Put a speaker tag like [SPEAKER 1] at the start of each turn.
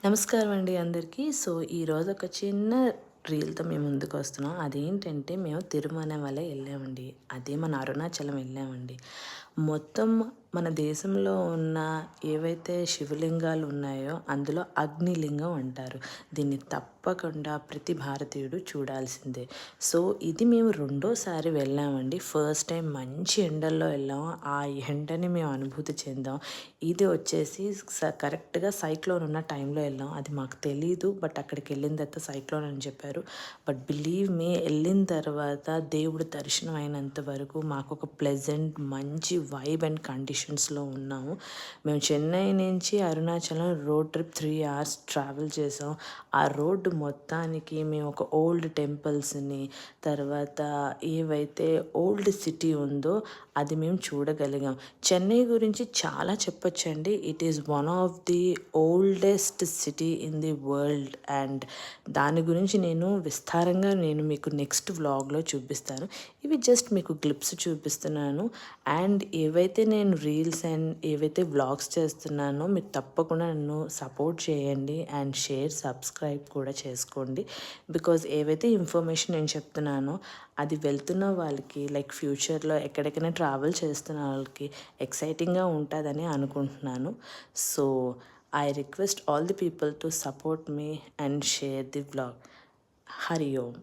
[SPEAKER 1] నమస్కారం అండి అందరికీ. ఈరోజు ఒక చిన్న రీల్‌తో మేము ముందుకొస్తున్నాం. అదేంటంటే మేము తిరుమల వెళ్ళామండి. అదే మన అరుణాచలం వెళ్ళామండి. మొత్తం మన దేశంలో ఉన్న ఏవైతే శివలింగాలు ఉన్నాయో అందులో అగ్నిలింగం అంటారు. దీన్ని తప్పకుండా ప్రతి భారతీయుడు చూడాల్సిందే. ఇది మేము రెండోసారి వెళ్ళామండి. ఫస్ట్ టైం మంచి ఎండల్లో వెళ్ళాము. ఆ ఎండని మేము అనుభూతి చెందాం. ఇది వచ్చేసి కరెక్ట్‌గా సైక్లోన్ ఉన్న టైంలో వెళ్ళాం. అది మాకు తెలీదు. బట్ అక్కడికి వెళ్ళిన తర్వాత సైక్లోన్ అని చెప్పారు. బట్ బిలీవ్ మీ వెళ్ళిన తర్వాత దేవుడు దర్శనం అయినంత వరకు మాకు ఒక ప్లెజెంట్ మంచి వైబ్ అండ్ కండిషన్స్‌లో ఉన్నాము. మేము చెన్నై నుంచి Arunachalam road trip 3 hours travel చేసాం. ఆ రోడ్డు మొత్తానికి మేము ఒక ఓల్డ్ టెంపుల్స్‌ని, తర్వాత ఏవైతే ఓల్డ్ సిటీ ఉందో అది మేము చూడగలిగాం. చెన్నై గురించి చాలా చెప్పొచ్చండి. It is one of the oldest city in the world and దాని గురించి నేను విస్తారంగా మీకు నెక్స్ట్ వ్లాగ్‌లో చూపిస్తాను. ఇవి జస్ట్ మీకు క్లిప్స్ చూపిస్తున్నాను. అండ్ ఏవైతే నేను రీల్స్ అండ్ ఏవైతే వ్లాగ్స్ చేస్తున్నానో మీరు తప్పకుండా నన్ను సపోర్ట్ చేయండి అండ్ షేర్, సబ్స్క్రైబ్ కూడా చేసుకోండి. బికాజ్ ఏవైతే ఇన్ఫర్మేషన్ నేను చెప్తున్నానో అది వెళ్తున్న వాళ్ళకి లైక్ ఫ్యూచర్‌లో ఎక్కడికైనా ట్రావెల్ చేస్తున్న వాళ్ళకి ఎక్సైటింగ్‌గా ఉంటుందని అనుకుంటున్నాను. So, I request all the people to support me and share the vlog. Hari Om.